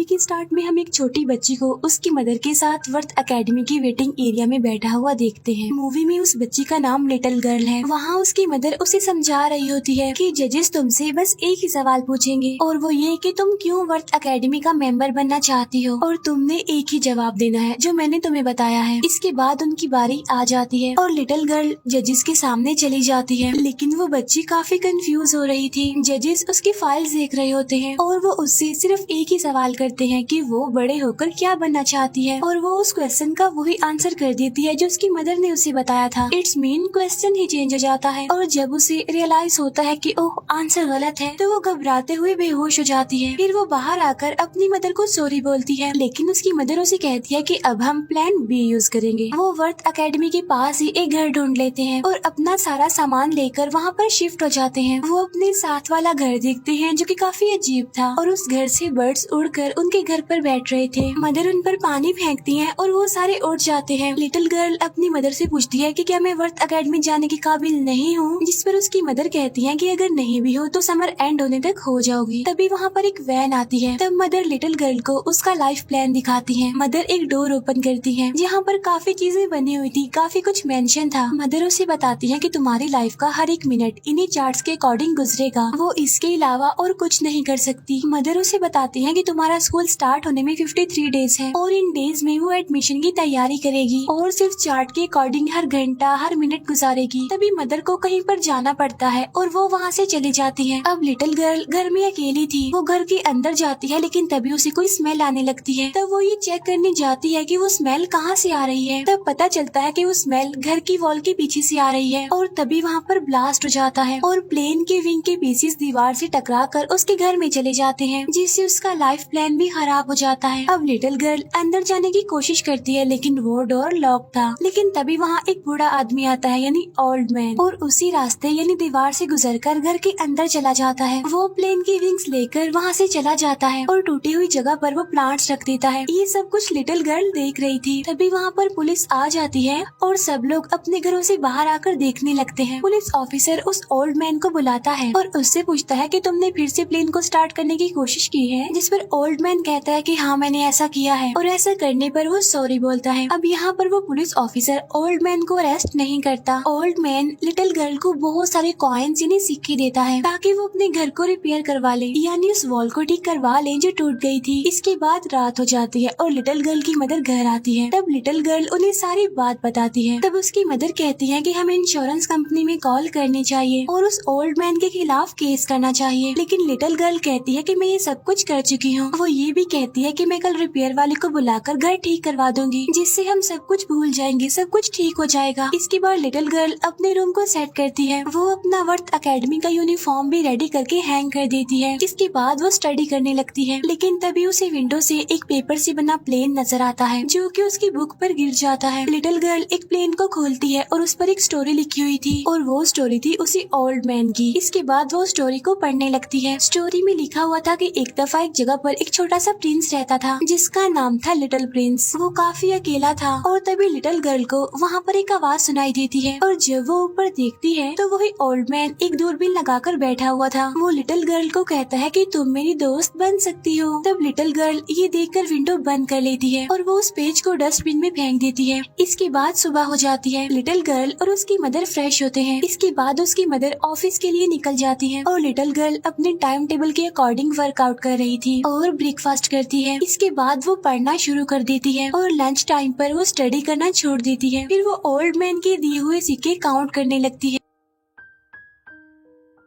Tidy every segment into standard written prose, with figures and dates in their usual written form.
Movie के start में हम एक छोटी बच्ची को उसकी मदर के साथ वर्थ एकेडमी की वेटिंग एरिया में बैठा हुआ देखते हैं। मूवी में उस बच्ची का नाम लिटिल गर्ल है। वहाँ उसकी मदर उसे समझा रही होती है कि जजेस तुमसे बस एक ही सवाल पूछेंगे और वो ये कि तुम क्यों वर्थ एकेडमी का मेंबर बनना चाहती हो और तुमने एक ही जवाब देना है जो मैंने तुम्हें बताया है। इसके बाद उनकी बारी आ जाती है और लिटिल गर्ल जजेस के सामने चली जाती है, लेकिन वो बच्ची काफी कंफ्यूज हो रही थी। जजेस उसकी फाइल्स देख रहे होते हैं और वो उससे सिर्फ एक ही सवाल करते हैं कि वो बड़े होकर क्या बनना चाहती है और वो उस क्वेश्चन का वही आंसर कर देती है जो उसकी मदर ने उसे बताया था। It's main question he change हो जाता है और जब उसे रियलाइज होता है कि ओह आंसर गलत है तो वो घबराते हुए बेहोश हो जाती है। फिर वो बाहर आकर अपनी मदर को सॉरी बोलती है, लेकिन उसकी मदर उसे कहती है कि अब हम प्लान बी यूज करेंगे। वो वर्थ एकेडमी के पास ही एक घर ढूंढ लेते हैं और अपना सारा सामान लेकर वहाँ पर शिफ्ट हो जाते हैं। वो अपने साथ वाला घर देखते हैं जो कि काफी अजीब था और उस घर से बर्ड्स उड़कर उनके घर पर बैठ रहे थे। मदर उन पर पानी फेंकती है और वो सारे उड़ जाते हैं। लिटिल गर्ल अपनी मदर से पूछती है कि क्या मैं वर्थ एकेडमी जाने के काबिल नहीं हूँ, जिस पर उसकी मदर कहती है कि अगर नहीं भी हो तो समर एंड होने तक हो जाओगी। तभी वहाँ पर एक वैन आती है। तब मदर लिटिल गर्ल को उसका लाइफ प्लान दिखाती है। मदर एक डोर ओपन करती है जहाँ पर काफी चीजें बनी हुई थी, काफी कुछ मेंशन था। मदर उसे बताती है कि तुम्हारी लाइफ का हर एक मिनट इन्हीं चार्ट्स के अकॉर्डिंग गुजरेगा, वो इसके अलावा और कुछ नहीं कर सकती। मदर उसे बताती है कि तुम्हारा स्कूल स्टार्ट होने में 53 डेज है और इन डेज में वो एडमिशन की तैयारी करेगी और सिर्फ चार्ट के अकॉर्डिंग हर घंटा हर मिनट गुजारेगी। तभी मदर को कहीं पर जाना पड़ता है और वो वहाँ से चली जाती है। अब लिटिल गर्ल घर में अकेली थी। वो घर के अंदर जाती है लेकिन तभी उसे कोई स्मेल आने लगती है। तब वो ये चेक करने जाती है कि वो स्मेल कहाँ से आ रही है। तब पता चलता है कि वो स्मेल घर की वॉल के पीछे से आ रही है और तभी वहाँ पर ब्लास्ट हो जाता है और प्लेन के विंग के पीसेस दीवार से टकरा कर उसके घर में चले जाते हैं, जिससे उसका लाइफ प्लान भी खराब हो जाता है। अब लिटिल गर्ल अंदर जाने की कोशिश करती है लेकिन वो डोर लॉक था। लेकिन तभी वहाँ एक बूढ़ा आदमी आता है यानी ओल्ड मैन और उसी रास्ते यानी दीवार से गुजरकर घर के अंदर चला जाता है। वो प्लेन की विंग्स लेकर वहाँ से चला जाता है और टूटी हुई जगह पर वो प्लांट्स रख देता है। ये सब कुछ लिटिल गर्ल देख रही थी। तभी वहाँ पर पुलिस आ जाती है और सब लोग अपने घरों से बाहर आकर देखने लगते हैं। पुलिस ऑफिसर उस ओल्ड मैन को बुलाता है और उससे पूछता है कि तुमने फिर से प्लेन को स्टार्ट करने की कोशिश की है, जिस पर ओल्ड मैन कहता है कि हाँ मैंने ऐसा किया है और ऐसा करने पर वो सॉरी बोलता है। अब यहाँ पर वो पुलिस ऑफिसर ओल्ड मैन को अरेस्ट नहीं करता। ओल्ड मैन लिटिल गर्ल को बहुत सारे कॉइन्स यानी सिक्के देता है ताकि वो अपने घर को रिपेयर करवा ले यानी उस वॉल को ठीक करवा ले जो टूट गई थी। इसके बाद रात हो जाती है और लिटिल गर्ल की मदर घर आती है। तब लिटिल गर्ल उन्हें सारी बात बताती है। तब उसकी मदर कहती है कि हमें इंश्योरेंस कंपनी में कॉल करनी चाहिए और उस ओल्ड मैन के खिलाफ केस करना चाहिए। लेकिन लिटिल गर्ल कहती है कि मैं ये सब कुछ कर चुकी हूँ। वो ये भी कहती है कि मैं कल रिपेयर वाले को बुलाकर घर ठीक करवा दूंगी, जिससे हम सब कुछ भूल जाएंगे, सब कुछ ठीक हो जाएगा। इसके बाद लिटिल गर्ल अपने रूम को सेट करती है। वो अपना वर्थ एकेडमी का यूनिफॉर्म भी रेडी करके हैंग कर देती है। इसके बाद वो स्टडी करने लगती है। लेकिन तभी उसे विंडो से एक पेपर से बना प्लेन नजर आता है जो कि उसकी बुक पर गिर जाता है। लिटिल गर्ल एक प्लेन को खोलती है और उस पर एक स्टोरी लिखी हुई थी और वो स्टोरी थी उसी ओल्ड मैन की। इसके बाद वो स्टोरी को पढ़ने लगती है। स्टोरी में लिखा हुआ था कि एक दफा एक जगह पर एक छोटा सा प्रिंस रहता था जिसका नाम था लिटिल प्रिंस। वो काफी अकेला था और तभी लिटिल गर्ल को वहाँ पर एक आवाज सुनाई देती है और जब वो ऊपर देखती है तो वही ओल्ड मैन एक दूरबीन लगाकर बैठा हुआ था। वो लिटिल गर्ल को कहता है कि तुम मेरी दोस्त बन सकती हो। तब लिटिल गर्ल ये देखकर विंडो बंद कर लेती है और वो उस पेज को डस्टबिन में फेंक देती है। इसके बाद सुबह हो जाती है। लिटिल गर्ल और उसकी मदर फ्रेश होते हैं। इसके बाद उसकी मदर ऑफिस के लिए निकल जाती है और लिटिल गर्ल अपने टाइम टेबल के अकॉर्डिंग वर्कआउट कर रही थी और ब्रेकफास्ट करती है। इसके बाद वो पढ़ना शुरू कर देती है और लंच टाइम पर वो स्टडी करना छोड़ देती है। फिर वो ओल्ड मैन के दिए हुए सिक्के काउंट करने लगती है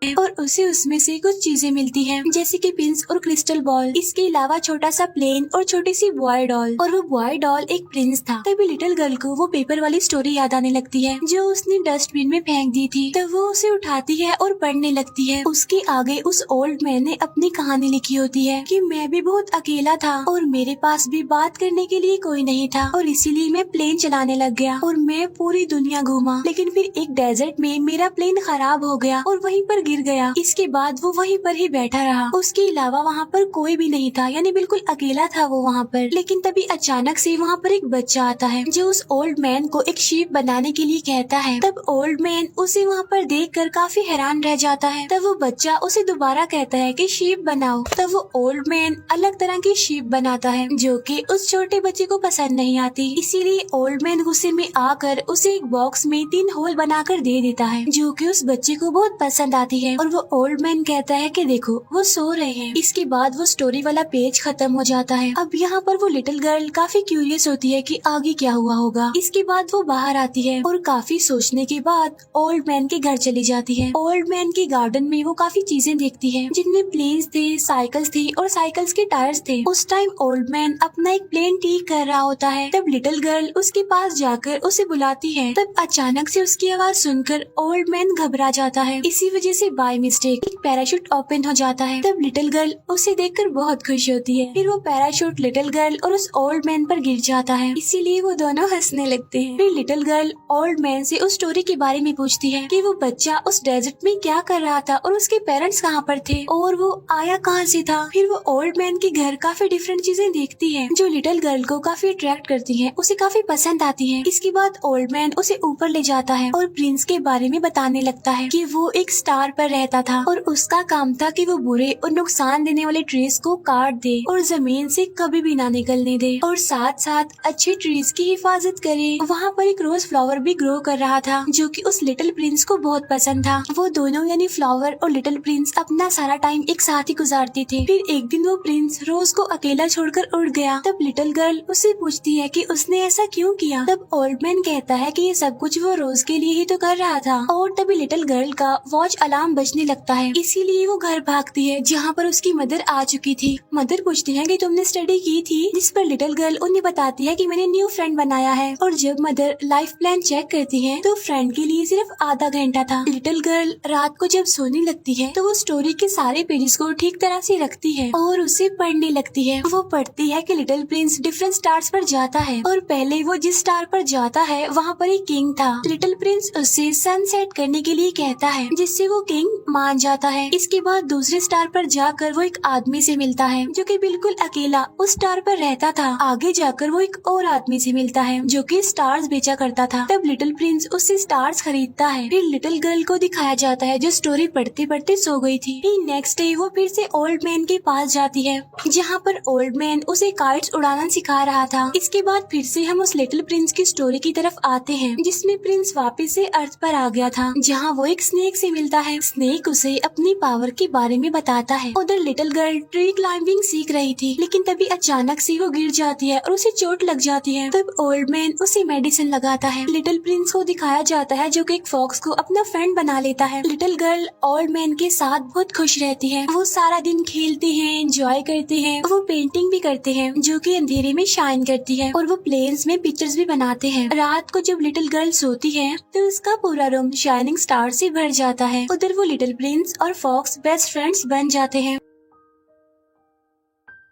और उसे उसमें से कुछ चीजें मिलती हैं, जैसे कि पिंस और क्रिस्टल बॉल। इसके अलावा छोटा सा प्लेन और छोटी सी बॉय डॉल और वो बॉय डॉल एक प्रिंस था। तभी लिटिल गर्ल को वो पेपर वाली स्टोरी याद आने लगती है जो उसने डस्टबिन में फेंक दी थी। तब वो उसे उठाती है और पढ़ने लगती है। उसके आगे उस ओल्ड मैन ने अपनी कहानी लिखी होती है कि मैं भी बहुत अकेला था और मेरे पास भी बात करने के लिए कोई नहीं था और इसीलिए मैं प्लेन चलाने लग गया और मैं पूरी दुनिया घूमा। लेकिन फिर एक डेजर्ट में मेरा प्लेन खराब हो गया और वहीं पर गिर गया। इसके बाद वो वहीं पर ही बैठा रहा, उसके अलावा वहाँ पर कोई भी नहीं था, यानी बिल्कुल अकेला था वो वहाँ पर। लेकिन तभी अचानक से वहाँ पर एक बच्चा आता है जो उस ओल्ड मैन को एक शीप बनाने के लिए कहता है। तब ओल्ड मैन उसे वहाँ पर देखकर काफी हैरान रह जाता है। तब वो बच्चा उसे दोबारा कहता है कि शीप बनाओ। तब वो ओल्ड मैन अलग तरह की शीप बनाता है जो कि उस छोटे बच्चे को पसंद नहीं आती। इसीलिए ओल्ड मैन गुस्से में आकर उसे एक बॉक्स में 3 होल बनाकर दे देता है जो कि उस बच्चे को बहुत पसंद आती है। और वो ओल्ड मैन कहता है कि देखो वो सो रहे हैं। इसके बाद वो स्टोरी वाला पेज खत्म हो जाता है। अब यहाँ पर वो लिटिल गर्ल काफी क्यूरियस होती है कि आगे क्या हुआ होगा। इसके बाद वो बाहर आती है और काफी सोचने के बाद ओल्ड मैन के घर चली जाती है। ओल्ड मैन के गार्डन में वो काफी चीजें देखती है जिनमें प्लेन्स थे, साइकिल्स थे और साइकिल्स के टायर्स थे। उस टाइम ओल्ड मैन अपना एक प्लेन ठीक कर रहा होता है। तब लिटिल गर्ल उसके पास जाकर उसे बुलाती है। तब अचानक से उसकी आवाज सुनकर ओल्ड मैन घबरा जाता है। इसी वजह से बाय मिस्टेक एक पैराशूट ओपन हो जाता है। तब लिटिल गर्ल उसे देखकर बहुत खुश होती है। फिर वो पैराशूट लिटिल गर्ल और उस ओल्ड मैन पर गिर जाता है, इसीलिए वो दोनों हंसने लगते हैं। फिर लिटिल गर्ल ओल्ड मैन से उस स्टोरी के बारे में पूछती है कि वो बच्चा उस डेजर्ट में क्या कर रहा था और उसके पेरेंट्स कहाँ पर थे और वो आया कहाँ से था। फिर वो ओल्ड मैन के घर काफी डिफरेंट चीजें देखती है जो लिटिल गर्ल को काफी अट्रैक्ट करती है, उसे काफी पसंद आती है। इसके बाद ओल्ड मैन उसे ऊपर ले जाता है और प्रिंस के बारे में बताने लगता है कि वो एक स्टार पर रहता था और उसका काम था कि वो बुरे और नुकसान देने वाले ट्रीज को काट दे और जमीन से कभी भी ना निकलने दे और साथ साथ अच्छे ट्रीज की हिफाजत करे। वहाँ पर एक रोज फ्लावर भी ग्रो कर रहा था जो कि उस लिटिल प्रिंस को बहुत पसंद था। वो दोनों यानी फ्लावर और लिटिल प्रिंस अपना सारा टाइम एक साथ ही गुजारते थे। फिर एक दिन वो प्रिंस रोज को अकेला छोड़कर उड़ गया। तब लिटिल गर्ल उससे पूछती है कि उसने ऐसा क्यों किया। तब ओल्ड मैन कहता है कि ये सब कुछ वो रोज के लिए ही तो कर रहा था। और तभी लिटिल गर्ल का वॉच अलार्म बजने लगता है, इसीलिए वो घर भागती है जहाँ पर उसकी मदर आ चुकी थी। मदर पूछती है कि तुमने स्टडी की थी, जिस पर लिटिल गर्ल उन्हें बताती है कि मैंने न्यू फ्रेंड बनाया है। और जब मदर लाइफ प्लान चेक करती है तो फ्रेंड के लिए सिर्फ आधा घंटा था। लिटिल गर्ल रात को जब सोने लगती है तो वो स्टोरी के सारे पेजेस को ठीक तरह से रखती है और उसे पढ़ने लगती है। वो पढ़ती है कि लिटिल प्रिंस डिफरेंट स्टार्स पर जाता है और पहले वो जिस स्टार पर जाता है वहाँ पर एक किंग था। लिटिल प्रिंस उससे सनसेट करने के लिए कहता है जिससे वो किंग मान जाता है। इसके बाद दूसरे स्टार पर जाकर वो एक आदमी से मिलता है जो कि बिल्कुल अकेला उस स्टार पर रहता था। आगे जाकर वो एक और आदमी से मिलता है जो कि स्टार्स बेचा करता था। तब लिटिल प्रिंस उससे स्टार्स खरीदता है। फिर लिटिल गर्ल को दिखाया जाता है जो स्टोरी पढ़ते पढ़ते सो गई थी। फिर नेक्स्ट डे वो फिर से ओल्ड मैन के पास जाती है जहाँ पर ओल्ड मैन उसे काइट्स उड़ाना सिखा रहा था। इसके बाद फिर से हम उस लिटिल प्रिंस की स्टोरी की तरफ आते हैं जिसमें प्रिंस वापस से अर्थ पर आ गया था जहाँ वो एक स्नेक से मिलता है। स्नेक उसे अपनी पावर के बारे में बताता है। उधर लिटिल गर्ल ट्री क्लाइंबिंग सीख रही थी लेकिन तभी अचानक से वो गिर जाती है और उसे चोट लग जाती है। तब ओल्ड मैन उसे मेडिसिन लगाता है। लिटिल प्रिंस को दिखाया जाता है जो कि एक फॉक्स को अपना फ्रेंड बना लेता है। लिटिल गर्ल ओल्ड मैन के साथ बहुत खुश रहती है। वो सारा दिन खेलते हैं, एंजॉय करते हैं, वो पेंटिंग भी करते हैं जो कि अंधेरे में शाइन करती है और वो प्लेन्स में पिक्चर्स भी बनाते हैं। रात को जब लिटिल गर्ल सोती है तो उसका पूरा रूम शाइनिंग स्टार से भर जाता है। उधर वो लिटिल प्रिंस और फॉक्स बेस्ट फ्रेंड्स बन जाते हैं।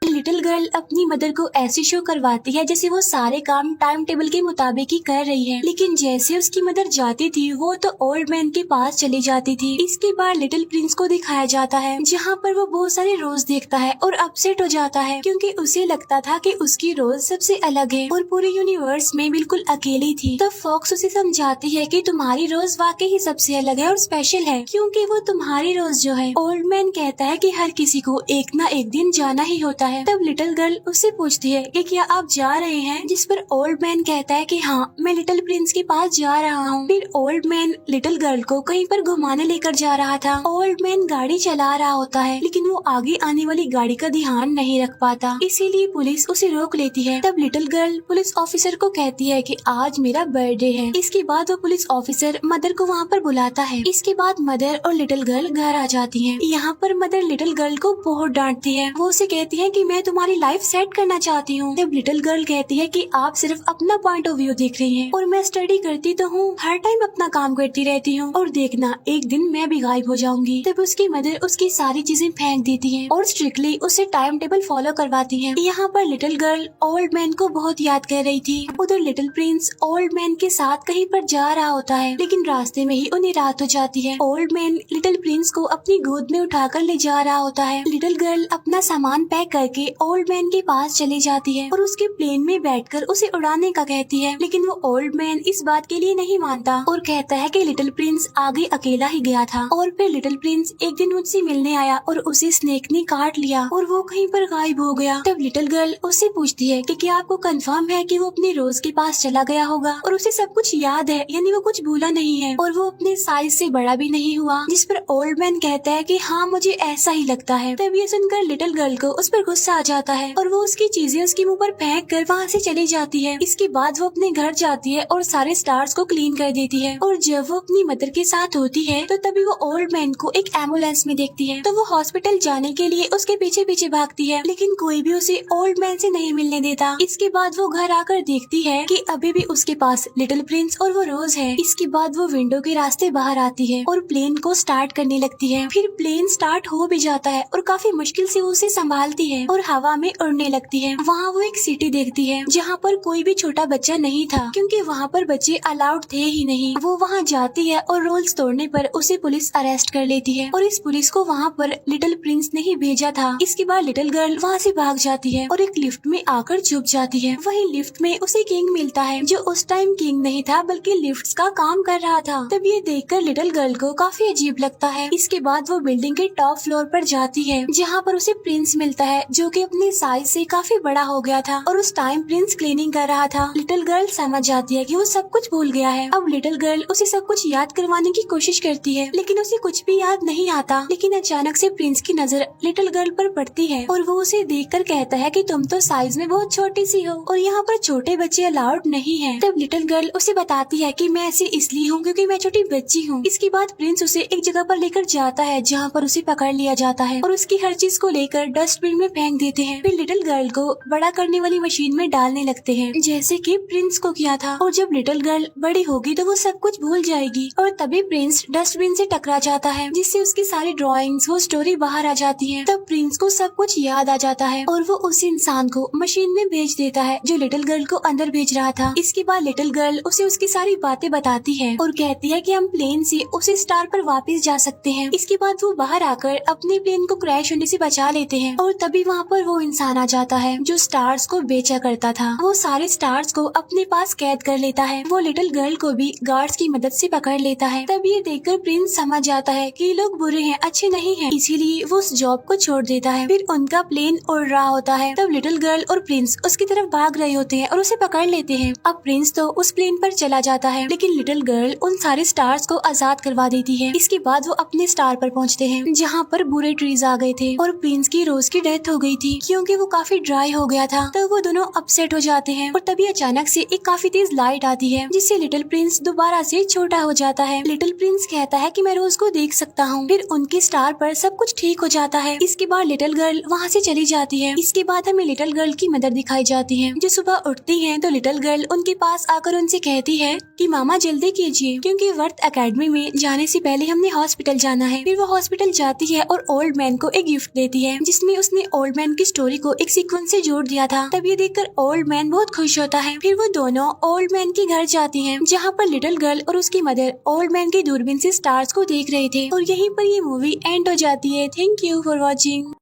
लिटिल गर्ल अपनी मदर को ऐसे शो करवाती है जैसे वो सारे काम टाइम टेबल के मुताबिक ही कर रही है। लेकिन जैसे उसकी मदर जाती थी वो तो ओल्ड मैन के पास चली जाती थी। इसके बाद लिटिल प्रिंस को दिखाया जाता है जहाँ पर वो बहुत सारे रोज देखता है और अपसेट हो जाता है क्योंकि उसे लगता था कि उसकी रोज सबसे अलग है और पूरे यूनिवर्स में बिल्कुल अकेली थी। तब फॉक्स उसे समझाती है कि तुम्हारी रोज वाकई ही सबसे अलग है और स्पेशल है क्योंकि वो तुम्हारी रोज जो है। ओल्ड मैन कहता है कि हर किसी को एक ना एक दिन जाना ही होता है। तब लिटिल गर्ल उससे पूछती है कि क्या आप जा रहे हैं, जिस पर ओल्ड मैन कहता है कि हाँ मैं लिटिल प्रिंस के पास जा रहा हूँ। फिर ओल्ड मैन लिटिल गर्ल को कहीं पर घुमाने लेकर जा रहा था। ओल्ड मैन गाड़ी चला रहा होता है लेकिन वो आगे आने वाली गाड़ी का ध्यान नहीं रख पाता, इसीलिए पुलिस उसे रोक लेती है। तब लिटिल गर्ल पुलिस ऑफिसर को कहती है कि आज मेरा बर्थडे है। इसके बाद वो पुलिस ऑफिसर मदर को वहाँ पर बुलाता है। इसके बाद मदर और लिटिल गर्ल घर आ जाती है। यहाँ पर मदर लिटिल गर्ल को बहुत डांटती है। वो उसे कहती है कि मैं तुम्हारी लाइफ सेट करना चाहती हूँ। तब लिटिल गर्ल कहती है कि आप सिर्फ अपना पॉइंट ऑफ व्यू देख रही हैं और मैं स्टडी करती तो हूँ, हर टाइम अपना काम करती रहती हूँ और देखना एक दिन मैं भी गायब हो जाऊंगी। तब उसकी मदर उसकी सारी चीजें फेंक देती है और स्ट्रिक्टली उसे टाइम टेबल फॉलो करवाती है। यहाँ पर लिटिल गर्ल ओल्ड मैन को बहुत याद कर रही थी। उधर लिटिल प्रिंस ओल्ड मैन के साथ कहीं पर जा रहा होता है, लेकिन रास्ते में ही उन्हें रात हो जाती है। ओल्ड मैन लिटिल प्रिंस को अपनी गोद में उठाकर ले जा रहा होता है। लिटिल गर्ल अपना सामान पैक करके ओल्ड मैन के पास चली जाती है और उसके प्लेन में बैठकर उसे उड़ाने का कहती है, लेकिन वो ओल्ड मैन इस बात के लिए नहीं मानता और कहता है कि लिटिल प्रिंस आगे अकेला ही गया था। और फिर लिटिल प्रिंस एक दिन मुझसे मिलने आया और उसे स्नेक ने काट लिया और वो कहीं पर गायब हो गया। तब लिटिल गर्ल उससे पूछती है कि क्या आपको कंफर्म है कि वो अपने रोज के पास चला गया होगा और उसे सब कुछ याद है, यानी वो कुछ भूला नहीं है और वो अपने साइज से बड़ा भी नहीं हुआ। जिस पर ओल्ड मैन कहता है कि हाँ मुझे ऐसा ही लगता है। तब ये सुनकर लिटिल गर्ल को उस पर गुस्सा आ जाता है और वो उसकी चीजें उसके मुंह पर फेंक कर वहाँ से चली जाती है। इसके बाद वो अपने घर जाती है और सारे स्टार्स को क्लीन कर देती है और जब वो अपनी मदर के साथ होती है तो तभी वो ओल्ड मैन को एक एम्बुलेंस में देखती है। तो वो हॉस्पिटल जाने के लिए उसके पीछे पीछे भागती है, लेकिन कोई भी उसे ओल्ड मैन से नहीं मिलने देता। इसके बाद वो घर आकर देखती है कि अभी भी उसके पास लिटिल प्रिंस और वो रोज है। इसके बाद वो विंडो के रास्ते बाहर आती है और प्लेन को स्टार्ट करने लगती है। फिर प्लेन स्टार्ट हो भी जाता है और काफी मुश्किल से वो उसे संभालती है और हवा में उड़ने लगती है। वहाँ वो एक सिटी देखती है जहाँ पर कोई भी छोटा बच्चा नहीं था, क्योंकि वहाँ पर बच्चे अलाउड थे ही नहीं। वो वहाँ जाती है और रूल्स तोड़ने पर उसे पुलिस अरेस्ट कर लेती है और इस पुलिस को वहाँ पर लिटिल प्रिंस ने ही भेजा था। इसके बाद लिटिल गर्ल वहाँ से भाग जाती है और एक लिफ्ट में आकर छुप जाती है। वही लिफ्ट में उसे किंग मिलता है, जो उस टाइम किंग नहीं था बल्कि लिफ्ट्स का काम कर रहा था। तब ये देखकर लिटिल गर्ल को काफी अजीब लगता है। इसके बाद वो बिल्डिंग के टॉप फ्लोर पर जाती है जहाँ पर उसे प्रिंस मिलता है, जो कि अपने साइज से काफी बड़ा हो गया था और उस टाइम प्रिंस क्लीनिंग कर रहा था। लिटिल गर्ल समझ जाती है कि वो सब कुछ भूल गया है। अब लिटिल गर्ल उसे सब कुछ याद करवाने की कोशिश करती है, लेकिन उसे कुछ भी याद नहीं आता। लेकिन अचानक से प्रिंस की नजर लिटिल गर्ल पर पड़ती है और वो उसे देखकर कहता है कि तुम तो साइज में बहुत छोटी सी हो और यहाँ पर छोटे बच्चे अलाउड नहीं है। तब लिटिल गर्ल उसे बताती है कि मैं ऐसी इसलिए हूँ क्योंकि मैं छोटी बच्ची हूँ। इसके बाद प्रिंस उसे एक जगह पर लेकर जाता है जहाँ पर उसे पकड़ लिया जाता है और उसकी हर चीज को लेकर डस्टबिन में फेंक देते हैं। फिर लिटिल गर्ल को बड़ा करने वाली मशीन में डालने लगते हैं, जैसे कि प्रिंस को किया था। और जब लिटिल गर्ल बड़ी होगी तो वो सब कुछ भूल जाएगी और तभी प्रिंस डस्टबिन से टकरा जाता है, जिससे उसकी सारी ड्राइंग्स वो स्टोरी बाहर आ जाती है। तब प्रिंस को सब कुछ याद आ जाता है और वो उस इंसान को मशीन में भेज देता है जो लिटिल गर्ल को अंदर भेज रहा था। इसके बाद लिटिल गर्ल उसे उसकी सारी बातें बताती है और कहती है कि हम प्लेन से उस स्टार पर वापस जा सकते हैं। इसके बाद वो बाहर आकर अपने प्लेन को क्रैश होने से बचा लेते हैं और तभी वहाँ पर वो इंसान आ जाता है जो स्टार्स को बेचा करता था। वो सारे स्टार्स को अपने पास कैद कर लेता है। वो लिटिल गर्ल को भी गार्ड्स की मदद से पकड़ लेता है। तब ये देखकर प्रिंस समझ जाता है कि लोग बुरे हैं, अच्छे नहीं हैं, इसीलिए वो उस जॉब को छोड़ देता है। फिर उनका प्लेन उड़ रहा होता है। तब लिटिल गर्ल और प्रिंस उसकी तरफ भाग रहे होते हैं और उसे पकड़ लेते हैं। अब प्रिंस तो उस प्लेन पर चला जाता है, लेकिन लिटिल गर्ल उन सारे स्टार्स को आजाद करवा देती है। इसके बाद वो अपने स्टार पर पहुँचते हैं जहाँ पर बुरे ट्रीज आ गए थे और प्रिंस की रोज की डेथ हो गई थी क्योंकि वो काफी ड्राई हो गया था। तब वो दोनों अपसेट हो जाते हैं और तभी अचानक से एक काफी तेज लाइट आती है जिससे लिटिल प्रिंस दोबारा से छोटा हो जाता है। लिटिल प्रिंस कहता है कि मैं रोज को देख सकता हूँ। फिर उनके स्टार पर सब कुछ ठीक हो जाता है। इसके बाद लिटिल गर्ल वहाँ से चली जाती है। इसके बाद हमें लिटिल गर्ल की मदर दिखाई जाती है जो सुबह उठती है तो लिटिल गर्ल उनके पास आकर उनसे कहती है कि मामा जल्दी कीजिए क्योंकि वर्थ एकेडमी में जाने से पहले हमने हॉस्पिटल जाना है। फिर वो हॉस्पिटल जाती है और ओल्ड मैन को एक गिफ्ट देती है जिसमें उसने ओल्ड मैन की स्टोरी को एक सीक्वेंस से जोड़ दिया था। तब ये देखकर ओल्ड मैन बहुत खुश होता है। फिर वो दोनों ओल्ड मैन के घर जाती हैं जहाँ पर लिटिल गर्ल और उसकी मदर ओल्ड मैन की दूरबीन से स्टार्स को देख रहे थे और यहीं पर ये मूवी एंड हो जाती है। Thank you for watching.